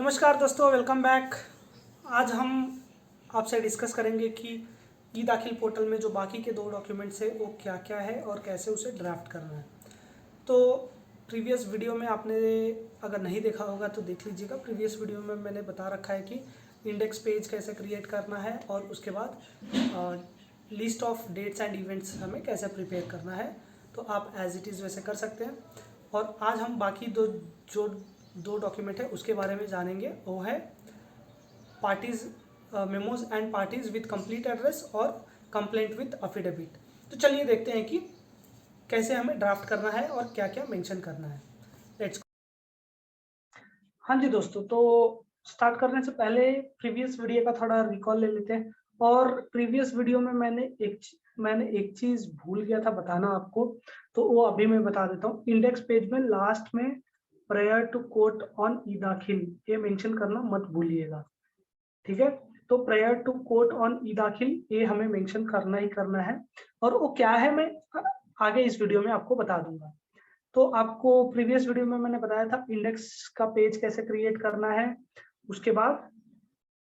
नमस्कार दोस्तों, welcome back. आज हम आपसे डिस्कस करेंगे कि ई दाखिल पोर्टल में जो बाकी के दो डॉक्यूमेंट्स है वो क्या क्या है और कैसे उसे ड्राफ्ट करना है। तो प्रीवियस वीडियो में आपने अगर नहीं देखा होगा तो देख लीजिएगा। प्रीवियस वीडियो में मैंने बता रखा है कि इंडेक्स पेज कैसे क्रिएट करना है और उसके बाद list of dates and events हमें कैसे प्रिपेयर करना है। तो आप एज इट इज़ वैसे कर सकते हैं। और आज हम बाकी दो डॉक्यूमेंट है उसके बारे में जानेंगे। वो है parties memos and parties with complete address और कंप्लेंट विद अफिडेविट। तो चलिए देखते हैं कि कैसे हमें ड्राफ्ट करना है और क्या क्या मेंशन करना है। लेट्स। हाँ जी दोस्तों, तो स्टार्ट करने से पहले प्रीवियस वीडियो का थोड़ा रिकॉल ले लेते हैं। और प्रीवियस वीडियो में मैंने एक चीज भूल गया था बताना आपको, तो वो अभी मैं बता देता हूँ। इंडेक्स पेज में लास्ट में prior to coat on E दाखिल ये मेंशन करना मत भूलिएगा, ठीक है। तो prior to coat on E दाखिल ये हमें मेंशन करना ही करना है। और वो क्या है मैं आगे इस वीडियो में आपको बता दूंगा। तो आपको प्रीवियस वीडियो में मैंने बताया था इंडेक्स का पेज कैसे क्रिएट करना है। उसके बाद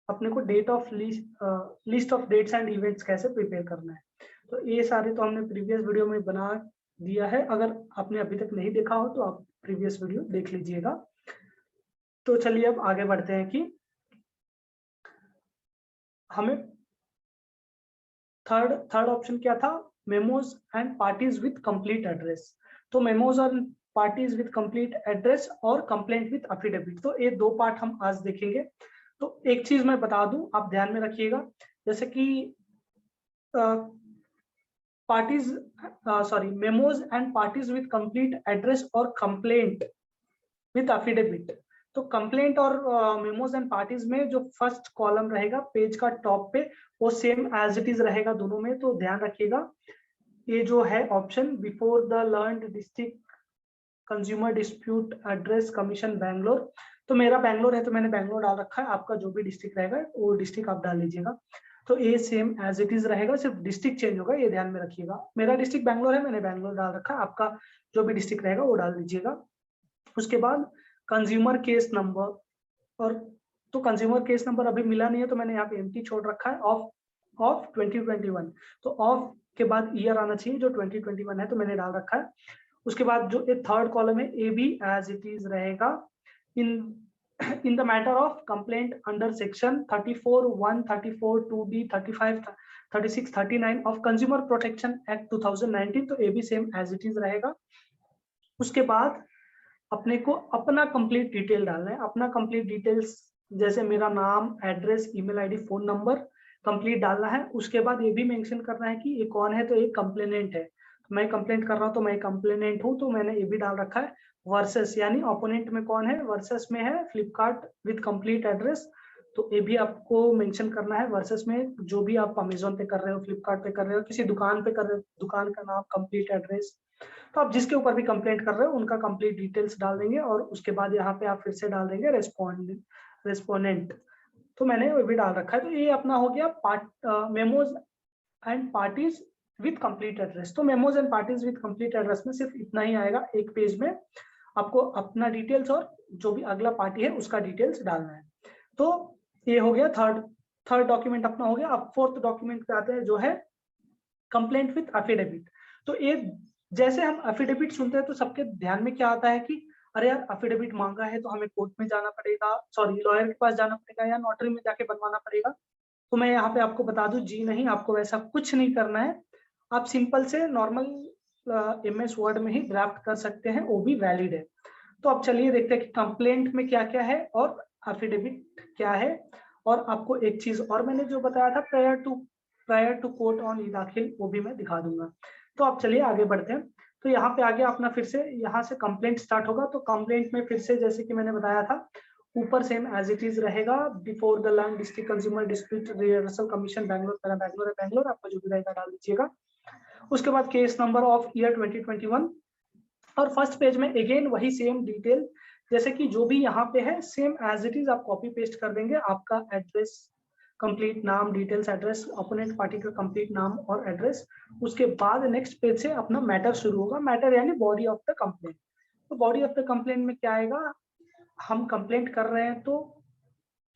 अपने को list of dates and events कैसे प्रिपेयर करना है। तो ये सारे तो हमने प्रीवियस वीडियो में बना दिया है। अगर आपने अभी तक नहीं देखा हो तो आप प्रीवियस वीडियो देख लीजिएगा। तो चलिए अब आगे बढ़ते हैं कि हमें थर्ड ऑप्शन क्या था, memos and parties with complete address. तो मेमोज और पार्टीज विद कंप्लीट एड्रेस और कंप्लेंट विद अफिडेविट, तो ये दो पार्ट हम आज देखेंगे। तो एक चीज मैं बता दूं, आप ध्यान में रखिएगा। जैसे कि parties memos and parties with complete address और कंप्लेंट विद अफिडेविट। तो कंप्लेंट और मेमोज एंड पार्टीज में जो फर्स्ट कॉलम रहेगा पेज का टॉप पे वो सेम एज इट इज रहेगा दोनों में। तो ध्यान रखिएगा, ये जो है option before the learned district consumer dispute address commission Bangalore, तो मेरा बैंगलोर है तो मैंने बैंगलोर डाल रखा है। आपका जो भी डिस्ट्रिक्ट रहेगा वो डिस्ट्रिक्ट आप डाल लीजिएगा। तो ये सेम एज इट इज रहेगा, सिर्फ डिस्ट्रिक्ट चेंज होगा, ये ध्यान में रखिएगा। मेरा डिस्ट्रिक्ट बैंगलोर है, मैंने बैंगलोर डाल रखा है। आपका जो भी डिस्ट्रिक्ट रहेगा वो डाल दीजिएगा। उसके बाद कंज्यूमर केस नंबर, और तो कंज्यूमर केस नंबर अभी मिला नहीं है तो मैंने यहाँ पे एम्प्टी छोड़ रखा है, ऑफ 2021। तो ऑफ के बाद ईयर आना चाहिए जो 2021 है, तो मैंने डाल रखा है। उसके बाद जो ये थर्ड कॉलम है ये भी एज इट इज रहेगा। In the matter of complaint under section 34(1), 34(2)(b), 35, 36, 39 of consumer protection act 2019, तो ये भी सेम एज इट इज रहेगा। उसके बाद अपने को अपना कंप्लीट डिटेल डालना है। अपना कंप्लीट डिटेल्स जैसे मेरा नाम, address, email ID, phone number complete डालना है। उसके बाद ये भी मेंशन करना है कि ये कौन है, तो ये कंप्लेनेंट है। मैं कंप्लेंट कर रहा हूँ तो मैं कंप्लेनेंट हूँ, तो मैंने ये भी डाल रखा है। वर्सेस यानी ओपोनेंट में कौन है, वर्सेस में है फ्लिपकार्ट विद कंप्लीट एड्रेस, तो ये भी आपको मेंशन करना है। वर्सेस में जो भी आप अमेजोन पे कर रहे हो, फ्लिपकार्ट पे कर रहे हो, किसी दुकान पे कर रहे हो, दुकान का नाम, कंप्लीट एड्रेस, तो आप जिसके ऊपर भी कंप्लेंट कर रहे हो उनका कंप्लीट डिटेल्स डाल देंगे। और उसके बाद यहाँ पे आप फिर से डाल देंगे रेस्पोंडेंट। तो मैंने वो भी डाल रखा है। तो ये अपना हो गया memos and parties with complete address. तो memos and parties with complete address में सिर्फ इतना ही आएगा, एक पेज में आपको अपना डिटेल्स और जो भी अगला पार्टी है उसका डिटेल्स डालना है। तो ये हो गया थर्ड डॉक्यूमेंट अपना हो गया। अब फोर्थ डॉक्यूमेंट पे आते हैं जो है कंप्लेंट विद अफिडेविट। तो ये जैसे हम अफिडेविट सुनते हैं तो सबके ध्यान में क्या आता है कि अरे यार अफिडेविट मांगा है तो हमें कोर्ट में जाना पड़ेगा, सॉरी लॉयर के पास जाना पड़ेगा या नोटरी में जाके बनवाना पड़ेगा। तो मैं यहाँ पे आपको बता दूं, जी नहीं, आपको वैसा कुछ नहीं करना है। आप सिंपल से नॉर्मल MS वर्ड में ही ड्राफ्ट कर सकते हैं, वो भी वैलिड है। तो अब चलिए देखते हैं कि कंप्लेंट में क्या क्या है और अफिडेविट क्या है। और आपको एक चीज और मैंने जो बताया था prior to court on E दाखिल, वो भी मैं दिखा दूंगा। तो अब चलिए आगे बढ़ते हैं। तो यहाँ पे आगे अपना फिर से यहाँ से कंप्लेंट स्टार्ट होगा। तो कंप्लेंट में फिर से जैसे कि मैंने बताया था ऊपर सेम एज इट इज रहेगा, before the learn district consumer dispute rehearsal commission Bangalore, मेरा बैंगलोर है, बैंगलोर आपका जो भी रहेगा डाल दीजिएगा। उसके बाद केस नंबर ऑफ ईयर 2021 और फर्स्ट पेज में अगेन वही सेम डिटेल जैसे कि जो भी यहाँ पे है सेम एज इट इज आप कॉपी पेस्ट कर देंगे। आपका एड्रेस, कंप्लीट नाम, डिटेल्स, एड्रेस, अपोनेंट पार्टी का कंप्लीट नाम और एड्रेस। उसके बाद नेक्स्ट पेज से अपना मैटर शुरू होगा। मैटर यानी बॉडी ऑफ द कंप्लेंट। तो बॉडी ऑफ द कंप्लेंट में क्या आएगा, हम कंप्लेंट कर रहे हैं तो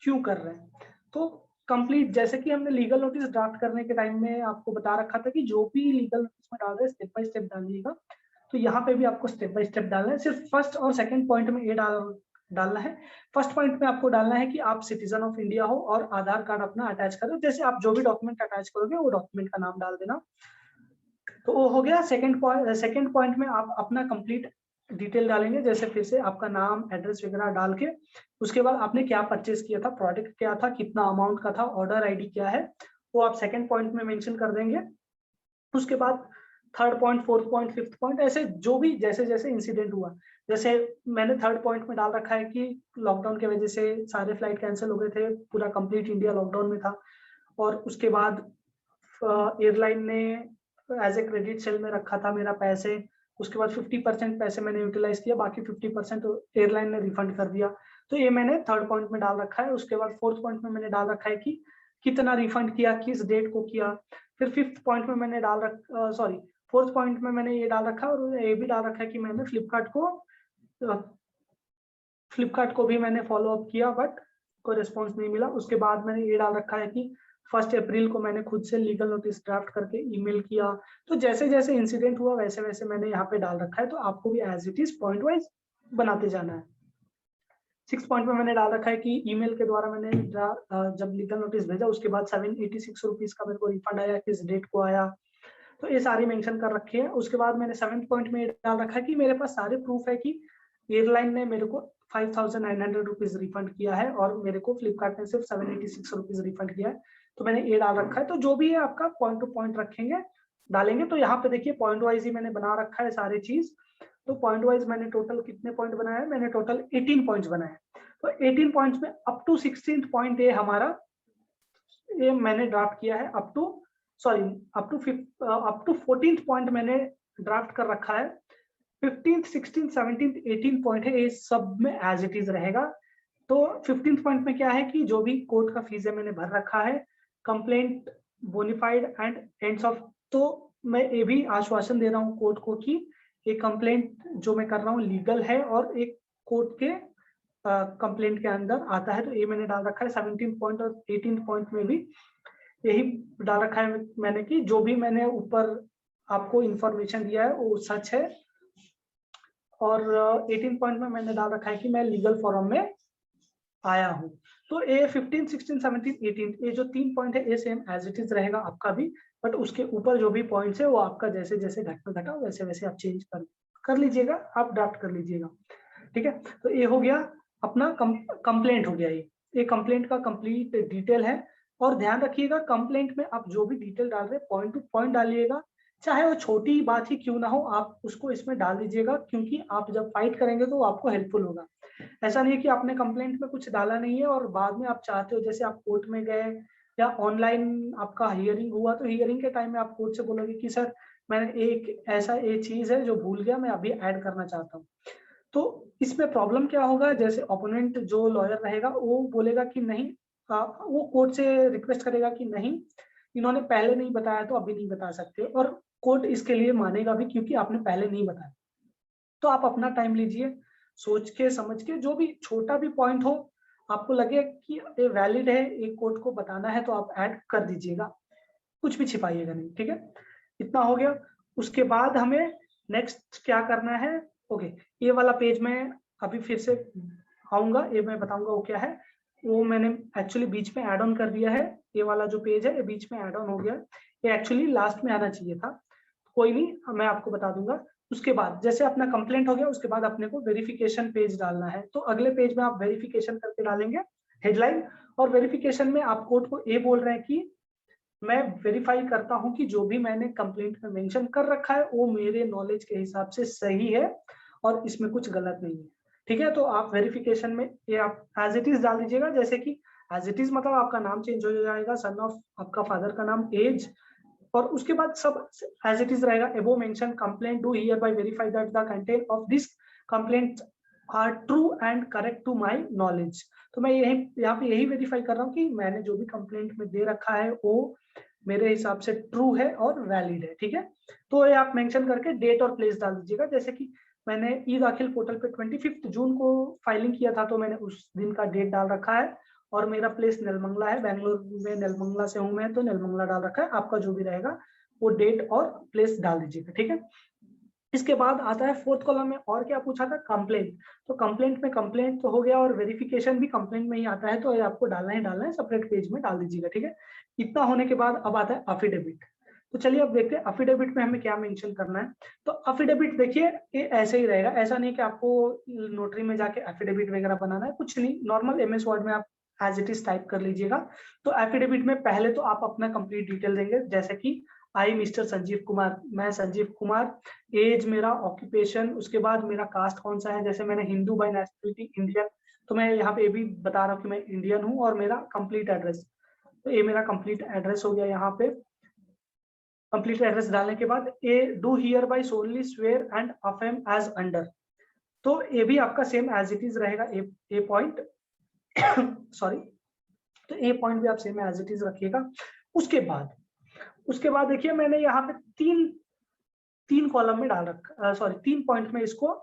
क्यों कर रहे हैं। तो कंप्लीट, जैसे कि हमने लीगल नोटिस ड्राफ्ट करने के टाइम में आपको बता रखा था कि जो भी लीगल नोटिस में डाल रहे हैं स्टेप बाय स्टेप डालिएगा, तो यहाँ पे भी आपको स्टेप बाय स्टेप डालना है। सिर्फ फर्स्ट और सेकंड पॉइंट में ये डालना है। फर्स्ट पॉइंट में आपको डालना है कि आप सिटीजन ऑफ इंडिया हो और आधार कार्ड अपना अटैच करो। जैसे आप जो भी डॉक्यूमेंट अटैच करोगे वो डॉक्यूमेंट का नाम डाल देना। तो वो हो गया सेकंड पॉइंट में आप अपना कंप्लीट डिटेल डालेंगे, जैसे फिर से आपका नाम, एड्रेस वगैरह डाल के, उसके बाद आपने क्या परचेज किया था, प्रोडक्ट क्या था, कितना अमाउंट का था, ऑर्डर आईडी क्या है, वो आप सेकंड पॉइंट में मेंशन कर देंगे। उसके बाद third point, fourth point, fifth point, ऐसे जो भी जैसे जैसे इंसिडेंट हुआ, जैसे मैंने थर्ड पॉइंट में डाल रखा है कि लॉकडाउन की वजह से सारे फ्लाइट कैंसिल हो गए थे, पूरा कंप्लीट इंडिया लॉकडाउन में था, और उसके बाद एयरलाइन ने एज ए क्रेडिट सेल में रखा था मेरा पैसे, उसके बाद 50% पैसे मैंने यूटिलाइज किया, बाकी 50% एयरलाइन ने रिफंड कर दिया। तो ये मैंने थर्ड पॉइंट में डाल रखा है। उसके बाद फोर्थ पॉइंट में मैंने डाल रखा है कि कितना रिफंड किया, किस डेट को किया। फिर फिफ्थ पॉइंट में मैंने फोर्थ पॉइंट में मैंने ये डाल रखा है, और ये भी डाल रखा है कि मैंने फ्लिपकार्ट को भी मैंने फॉलो अप किया, बट कोई रिस्पॉन्स नहीं मिला। उसके बाद मैंने ये डाल रखा है कि 1 अप्रैल को मैंने खुद से लीगल नोटिस ड्राफ्ट करके ईमेल किया। तो जैसे जैसे इंसिडेंट हुआ वैसे वैसे मैंने यहाँ पे डाल रखा है। तो आपको भी as it is point wise बनाते जाना है। 6 पॉइंट में मैंने डाल रखा है कि ईमेल के द्वारा मैंने जब लीगल नोटिस भेजा उसके बाद 786 रुपीज का मेरे को रिफंड आया, किस डेट को आया, तो ये सारी मेंशन कर रखी है। उसके बाद मैंने 7th पॉइंट में डाल रखा है कि मेरे पास सारे प्रूफ है कि एयरलाइन ने मेरे को 5,900 रुपीज रिफंड किया है और मेरे को फ्लिपकार्ट ने सिर्फ 786 रुपीज रिफंड किया है। तो मैंने ये डाल रखा है। तो जो भी है आपका पॉइंट टू पॉइंट रखेंगे, डालेंगे। तो यहाँ पे देखिए पॉइंट वाइज ही मैंने बना रखा है सारी चीज। तो पॉइंट वाइज मैंने टोटल कितने पॉइंट बनाए हैं, मैंने टोटल 18 पॉइंट्स बनाए हैं। तो 18 पॉइंट्स में अप टू 16th पॉइंट ये हमारा, ये मैंने ड्राफ्ट किया है अप टू 14th पॉइंट मैंने ड्राफ्ट कर रखा है। 15th, 16th, 17th, 18th point है, ये सब में एज इट इज रहेगा। तो 15th पॉइंट में क्या है कि जो भी कोर्ट का फीस है मैंने भर रखा है, कंप्लेंट बोनिफाइड एंड एंड्स ऑफ। तो मैं ये भी आश्वासन दे रहा हूँ कोर्ट को कि ये कंप्लेंट जो मैं कर रहा हूँ लीगल है और एक कोर्ट के कंप्लेंट के अंदर आता है। तो ये मैंने डाल रखा है 17th पॉइंट, और 18th पॉइंट में भी यही डाल रखा है मैंने कि जो भी मैंने ऊपर आपको इंफॉर्मेशन दिया है वो सच है। और 18 पॉइंट में मैंने डाल रखा है कि मैं लीगल फॉर्म में आया हूँ। तो ये 15, 16, 17, 18 ये जो 3 पॉइंट है ये सेम एज इट इज रहेगा आपका भी, बट उसके ऊपर जो भी पॉइंट्स है वो आपका जैसे जैसे घटा वैसे वैसे आप चेंज कर लीजिएगा, आप ड्राफ्ट कर लीजिएगा। ठीक है, तो ये हो गया अपना कंप्लेंट हो गया। ये कंप्लेंट का कंप्लीट डिटेल है। और ध्यान रखिएगा कंप्लेंट में आप जो भी डिटेल डाल रहे हैं पॉइंट टू पॉइंट डालिएगा, चाहे वो छोटी बात ही क्यों ना हो, आप उसको इसमें डाल दीजिएगा, क्योंकि आप जब फाइट करेंगे तो वो आपको हेल्पफुल होगा। ऐसा नहीं है कि आपने कंप्लेंट में कुछ डाला नहीं है और बाद में आप चाहते हो, जैसे आप कोर्ट में गए या ऑनलाइन आपका हियरिंग हुआ, तो हियरिंग के टाइम में आप कोर्ट से बोलोगे कि सर मैंने एक ऐसा एक चीज है जो भूल गया, मैं अभी ऐड करना चाहता हूँ। तो इसमें प्रॉब्लम क्या होगा, जैसे ओपोनेंट जो लॉयर रहेगा वो बोलेगा कि नहीं, वो कोर्ट से रिक्वेस्ट करेगा कि नहीं इन्होंने पहले नहीं बताया तो अभी नहीं बता सकते, और कोर्ट इसके लिए मानेगा भी क्योंकि आपने पहले नहीं बताया। तो आप अपना टाइम लीजिए, सोच के समझ के, जो भी छोटा भी पॉइंट हो आपको लगे कि ये वैलिड है, एक कोर्ट को बताना है, तो आप ऐड कर दीजिएगा, कुछ भी छिपाइएगा नहीं। ठीक है, इतना हो गया। उसके बाद हमें नेक्स्ट क्या करना है। ओके, ये वाला पेज में अभी फिर से आऊंगा, ये मैं बताऊंगा वो क्या है। वो मैंने एक्चुअली बीच में ऐड ऑन कर दिया है, ये वाला जो पेज है ये बीच में ऐड ऑन हो गया। ये एक्चुअली लास्ट में आना चाहिए था, कोई नहीं, मैं आपको बता दूंगा। उसके बाद जैसे अपना कंप्लेंट हो गया, उसके बाद अपने को वेरिफिकेशन पेज डालना है। तो अगले पेज में आप वेरिफिकेशन करके डालेंगे हेडलाइन, और वेरिफिकेशन में आप कोर्ट को ये बोल रहे हैं कि मैं वेरीफाई करता हूं कि जो भी मैंने कंप्लेंट में मेंशन कर रखा है वो मेरे नॉलेज के हिसाब से सही है और इसमें कुछ गलत नहीं है। ठीक है, तो आप वेरिफिकेशन में ये आप एज इट इज डाल दीजिएगा, जैसे कि एज इट इज मतलब आपका नाम चेंज हो जाएगा, सन ऑफ आपका फादर का नाम, एज, और उसके बाद सब एज इट इज रहेगा। Above mention complaint do hereby verify that the content of this complaint are true and correct to my knowledge. तो मैं यहाँ पे यही वेरीफाई कर रहा हूँ कि मैंने जो भी कंप्लेंट में दे रखा है वो मेरे हिसाब से ट्रू है और वैलिड है। ठीक है, तो ये आप मेंशन करके डेट और प्लेस डाल दीजिएगा। जैसे कि मैंने ई दाखिल पोर्टल पे 25 जून को फाइलिंग किया था, तो मैंने उस दिन का डेट डाल रखा है, और मेरा प्लेस नेलमंगला है, बेंगलोर में नेलमंगला से हूं मैं, तो नेलमंगला डाल रखा है। आपका जो भी रहेगा वो डेट और प्लेस डाल दीजिएगा, ठीक है। इसके बाद आता है फोर्थ कॉलम में, और क्या पूछा था, कंप्लेंट। तो कंप्लेंट में कंप्लेंट तो हो गया, और वेरिफिकेशन भी कंप्लेंट में ही आता है, तो ये आपको डालना ही डालना है, सेपरेट पेज में डाल दीजिएगा, ठीक है। इतना होने के बाद अब आता है अफिडेविट। तो चलिए अब देखते हैं अफिडेविट में हमें क्या मेंशन करना है। तो अफिडेविट देखिए ये ऐसे ही रहेगा, ऐसा नहीं कि आपको नोटरी में जाके अफिडेविट वगैरह बनाना है, कुछ नहीं, नॉर्मल MS वर्ड में आप एज इट इज टाइप कर लीजिएगा। तो एफिडेविट में पहले तो आप अपना कंप्लीट डिटेल देंगे, जैसे कि आई मिस्टर संजीव कुमार, मैं संजीव कुमार, एज मेरा, ऑक्यूपेशन, उसके बाद मेरा कास्ट कौन सा है, जैसे मैंने हिंदू बाय नेशनलिटी इंडियन, तो मैं यहाँ पे ये भी बता रहा हूँ कि मैं इंडियन हूँ, और मेरा कंप्लीट एड्रेस, तो ये मेरा कंप्लीट एड्रेस हो गया। यहाँ पे कंप्लीट एड्रेस डालने के बाद I do hereby solemnly swear and affirm as under, तो ये भी आपका सेम एज इट इज रहेगा, ए पॉइंट सॉरी, तो ए पॉइंट भी आप सेम एज इट इज रखिएगा। उसके बाद देखिए मैंने यहाँ पे तीन कॉलम में डाल रखा, सॉरी 3 पॉइंट में इसको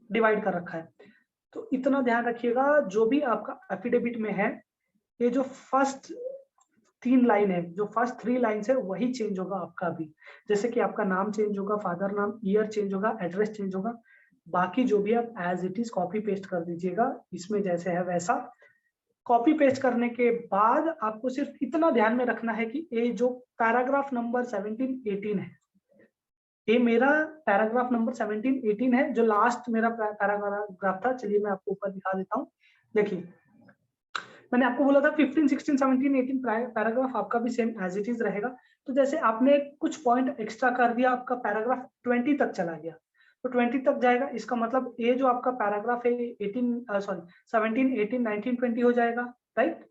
डिवाइड कर रखा है। तो इतना ध्यान रखिएगा, जो भी आपका एफिडेविट में है, ये जो फर्स्ट 3 लाइन है, जो फर्स्ट 3 लाइन्स है वही चेंज होगा आपका भी, जैसे कि आपका नाम चेंज होगा, फादर नाम, ईयर चेंज होगा, एड्रेस चेंज होगा, बाकी जो भी आप as it is copy paste कर दीजिएगा, इसमें जैसे है वैसा। कॉपी पेस्ट करने के बाद आपको सिर्फ इतना ध्यान में रखना है कि ये जो पैराग्राफ नंबर 17-18 है, ये मेरा पैराग्राफ नंबर 17-18 है, जो लास्ट मेरा पैराग्राफ था। चलिए मैं आपको ऊपर दिखा देता हूँ, देखिए मैंने आपको बोला था 15, 16, 17, 18 पैराग्राफ आपका भी सेम एज इट इज रहेगा। तो जैसे आपने कुछ पॉइंट एक्स्ट्रा कर दिया, आपका पैराग्राफ 20 तक चला गया, तो 20 तक जाएगा, इसका मतलब ये जो आपका पैराग्राफ है 17, 18, 19, 20 हो जाएगा, राइट।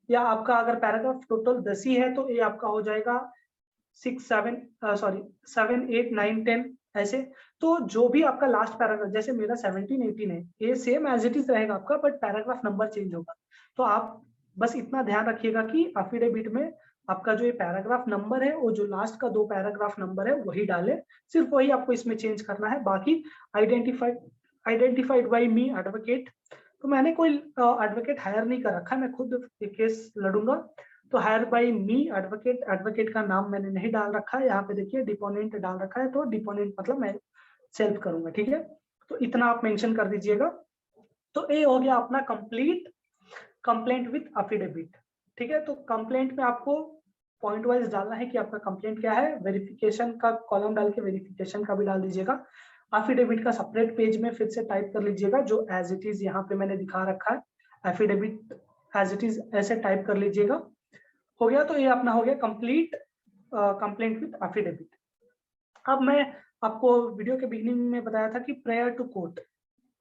या आपका अगर पैराग्राफ टोटल 10 ही है तो ये आपका हो जाएगा 6, 7, 8, 9, 10 ऐसे। तो जो भी आपका लास्ट पैराग्राफ, जैसे मेरा 17, 18 है, ये सेम एज इट इज रहेगा आपका, बट पैराग्राफ नंबर चेंज होगा। तो आप बस इतना ध्यान रखिएगा कि अफिडेविट में आपका जो ये पैराग्राफ नंबर है, वो जो लास्ट का 2 पैराग्राफ नंबर है वही डाले, सिर्फ वही आपको इसमें चेंज करना है। बाकी आइडेंटिफाइड बाय मी एडवोकेट, तो मैंने कोई एडवोकेट हायर नहीं कर रखा है, मैं खुद केस लड़ूंगा। तो हायर बाय मी एडवोकेट, एडवोकेट का नाम मैंने नहीं डाल रखा है, यहाँ पे देखिए डिपोनेंट डाल रखा है, तो डिपोनेंट मतलब मैं सेल्फ करूंगा, ठीक है। तो इतना आप मेंशन कर दीजिएगा। तो ये हो गया अपना कंप्लीट कंप्लेंट विथ अफिडेविट, ठीक है। तो कंप्लेंट में आपको पॉइंट वाइज डालना है कि आपका कंप्लेंट क्या है, वेरिफिकेशन का कॉलम डाल के वेरिफिकेशन का भी डाल दीजिएगा। एफिडेविट का सेपरेट पेज में फिर से टाइप कर लीजिएगा, जो एज इट इज यहाँ पे मैंने दिखा रखा है, एफिडेविट एज इट इज ऐसे टाइप कर लीजिएगा। हो गया, तो ये अपना हो गया कंप्लीट कंप्लेंट विथ एफिडेविट। अब मैं आपको वीडियो के बिगिनिंग में बताया था कि प्रेयर टू कोर्ट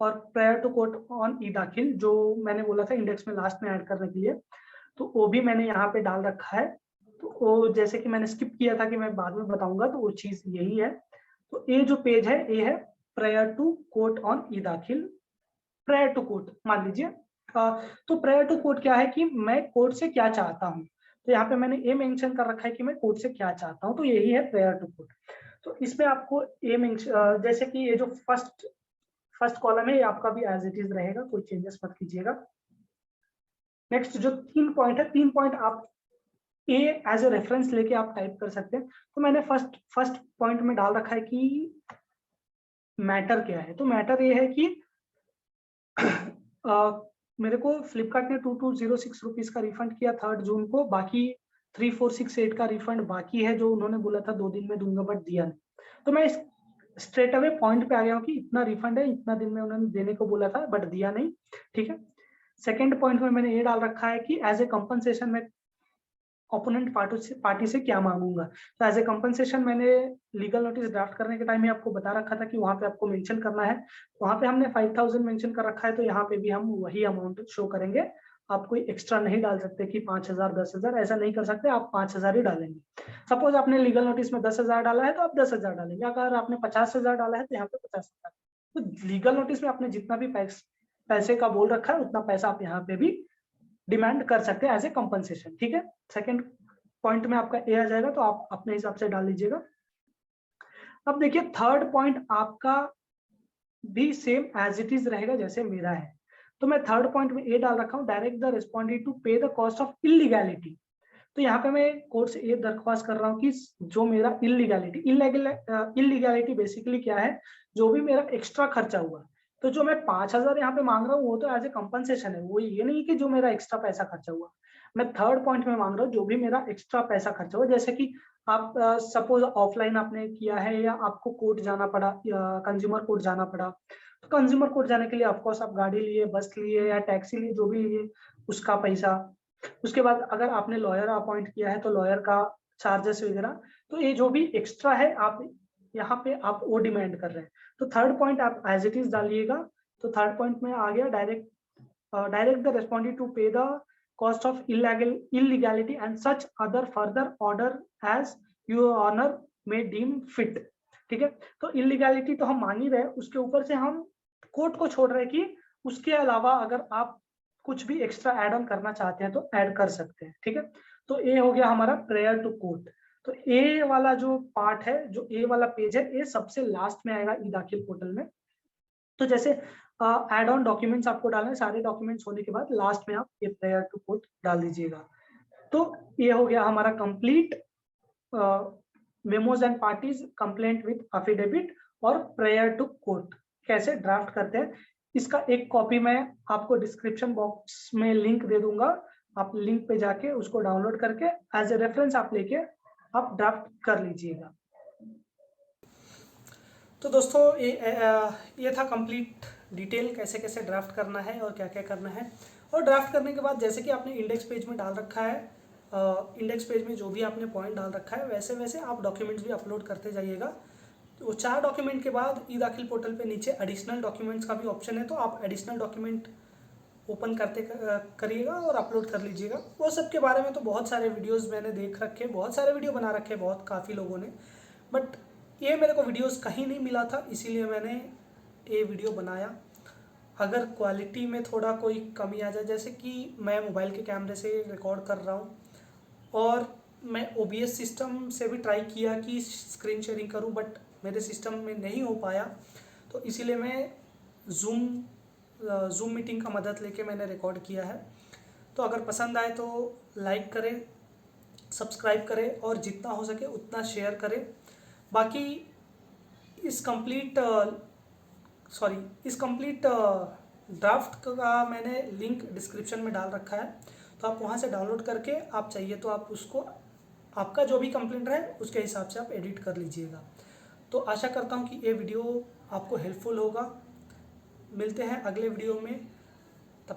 और prayer to court on E दाखिल, जो मैंने बोला था इंडेक्स में लास्ट में ऐड करने के लिए, तो वो भी मैंने यहाँ पे डाल रखा है। तो वो जैसे कि मैंने स्किप किया था कि मैं बाद में बताऊंगा, तो वो चीज यही है। तो ये जो पेज है ये है prayer to court on E दाखिल। प्रेयर टू कोर्ट मान लीजिए, तो प्रेयर टू कोर्ट क्या है कि मैं कोर्ट से क्या चाहता हूँ, तो यहाँ पे मैंने ये मेंशन कर रखा है कि मैं कोर्ट से क्या चाहता हूँ, तो यही है प्रेयर टू कोर्ट। तो इसमें आपको ये मेंशन, जैसे कि ये जो फर्स्ट कॉलम है ये आपका भी एज इट इज रहेगा, कोई चेंजेस मत कीजिएगा। नेक्स्ट जो 3 पॉइंट है, 3 पॉइंट आप ए एज ए रेफरेंस लेके आप टाइप कर सकते हैं। तो मैंने फर्स्ट पॉइंट में डाल रखा है कि मैटर क्या है। तो मैटर ये है कि मेरे को फ्लिपकार्ट ने 2206 रुपीज का रिफंड किया 3 जून को, बाकी 3468 का रिफंड बाकी है, जो उन्होंने बोला था 2 दिन में दूंगा, बट दिया नहीं। तो मैं स्ट्रेट अवे पॉइंट पे आ गया हूँ कि इतना रिफंड है, इतना दिन में उन्होंने देने को बोला था, बट दिया नहीं, ठीक है। सेकेंड पॉइंट में मैंने ये डाल रखा है कि एज ए कंपनसेशन में ओपोनेंट पार्टी से क्या मांगूंगा। तो एज ए कंपनसेशन मैंने लीगल नोटिस ड्राफ्ट करने के टाइम में आपको बता रखा था कि वहां पे आपको मेंशन करना है, वहां पे हमने 5000 मेंशन कर रखा है, तो यहाँ पे भी हम वही अमाउंट शो करेंगे। आप कोई एक्स्ट्रा नहीं डाल सकते कि 5000, 10,000, ऐसा नहीं कर सकते, आप 5000 ही डालेंगे। सपोज आपने लीगल नोटिस में 10,000 डाला है तो आप 10,000 डालेंगे, अगर आपने 50,000 डाला है तो यहाँ पे 50,000। तो लीगल नोटिस में आपने जितना भी पैसे का बोल रखा है उतना पैसा आप यहाँ पे भी डिमांड कर सकते हैं एज ए कंपनसेशन, ठीक है। सेकेंड पॉइंट में आपका ए आ जाएगा, तो आप अपने हिसाब से डाल लीजिएगा। अब देखिए थर्ड पॉइंट आपका भी सेम एज इट इज रहेगा जैसे मेरा है। तो मैं थर्ड पॉइंट में ये डाल रखा हूँ, direct the respondent to pay the cost of illegality. तो यहाँ पे मैं कोर्ट से ये दरख्वास्त कर रहा हूँ कि जो मेरा इलीगैलिटी बेसिकली क्या है, जो भी मेरा एक्स्ट्रा खर्चा हुआ, तो जो मैं 5,000 यहाँ पे मांग रहा हूँ वो तो एज ए कंपनसेशन है, वो ये नहीं कि जो मेरा एक्स्ट्रा पैसा खर्चा हुआ। मैं थर्ड पॉइंट में मांग रहा हूँ जो भी मेरा एक्स्ट्रा पैसा खर्चा हुआ, जैसे कि आप सपोज ऑफलाइन आपने किया है या आपको कोर्ट जाना पड़ा, कंज्यूमर कोर्ट जाना पड़ा, तो कंज्यूमर कोर्ट जाने के लिए ऑफकोर्स आप गाड़ी लिए, बस लिए या टैक्सी लिए, जो भी लिए उसका पैसा। उसके बाद अगर आपने लॉयर अपॉइंट किया है तो लॉयर का चार्जेस वगैरह, तो ये जो भी एक्स्ट्रा है आप यहाँ पे आप वो डिमांड कर रहे हैं। तो थर्ड पॉइंट आप एज इट इज डालिएगा। तो थर्ड पॉइंट में आ गया direct the respondent to pay the cost of illegality and such other further order as your honour may deem fit. ठीक है, तो इलीगैलिटी तो हम मान ही रहे, उसके ऊपर से हम कोर्ट को छोड़ रहे हैं कि उसके अलावा अगर आप कुछ भी एक्स्ट्रा ऐड ऑन करना चाहते हैं तो ऐड कर सकते हैं। ठीक है, तो ये हो गया हमारा प्रेयर टू कोर्ट। तो ए वाला जो पार्ट है, जो ए वाला पेज है, ये सबसे लास्ट में आएगा ई दाखिल पोर्टल में। तो जैसे ऐड ऑन डॉक्यूमेंट्स आपको डालना, सारे डॉक्यूमेंट्स होने के बाद लास्ट में आप ये प्रेयर टू कोर्ट डाल दीजिएगा। तो ये हो गया हमारा complete memos and parties, complaint with affidavit और प्रेयर टू कोर्ट कैसे ड्राफ्ट करते हैं। इसका एक कॉपी मैं आपको डिस्क्रिप्शन बॉक्स में लिंक दे दूंगा, आप लिंक पे जाके उसको डाउनलोड करके एज ए रेफरेंस आप लेके आप ड्राफ्ट कर लीजिएगा। तो दोस्तों ये था कंप्लीट डिटेल कैसे कैसे ड्राफ्ट करना है और क्या क्या करना है। और ड्राफ्ट करने के बाद जैसे कि आपने इंडेक्स पेज में डाल रखा है, इंडेक्स पेज में जो भी आपने पॉइंट डाल रखा है वैसे वैसे आप डॉक्यूमेंट्स भी अपलोड करते जाइएगा। तो 4 डॉक्यूमेंट के बाद ई दाखिल पोर्टल पे नीचे एडिशनल डॉक्यूमेंट्स का भी ऑप्शन है, तो आप एडिशनल डॉक्यूमेंट ओपन करते करिएगा और अपलोड कर लीजिएगा। वो सब के बारे में तो बहुत सारे वीडियोस मैंने देख रखे, बहुत सारे वीडियो बना रखे बहुत काफ़ी लोगों ने, बट ये मेरे को वीडियोस कहीं नहीं मिला था, इसीलिए मैंने ये वीडियो बनाया। अगर क्वालिटी में थोड़ा कोई कमी आ जाए, जैसे कि मैं मोबाइल के कैमरे से रिकॉर्ड कर रहा हूँ और मैं OBS सिस्टम से भी ट्राई किया कि स्क्रीन शेयरिंग करूँ, बट मेरे सिस्टम में नहीं हो पाया, तो इसीलिए मैं जूम मीटिंग का मदद लेके मैंने रिकॉर्ड किया है। तो अगर पसंद आए तो लाइक करें, सब्सक्राइब करें और जितना हो सके उतना शेयर करें। बाकी इस कंप्लीट ड्राफ्ट का मैंने लिंक डिस्क्रिप्शन में डाल रखा है, तो आप वहाँ से डाउनलोड करके आप चाहिए तो आप उसको आपका जो भी कंप्लेंट रहे उसके हिसाब से आप एडिट कर लीजिएगा। तो आशा करता हूँ कि ये वीडियो आपको हेल्पफुल होगा। मिलते हैं अगले वीडियो में।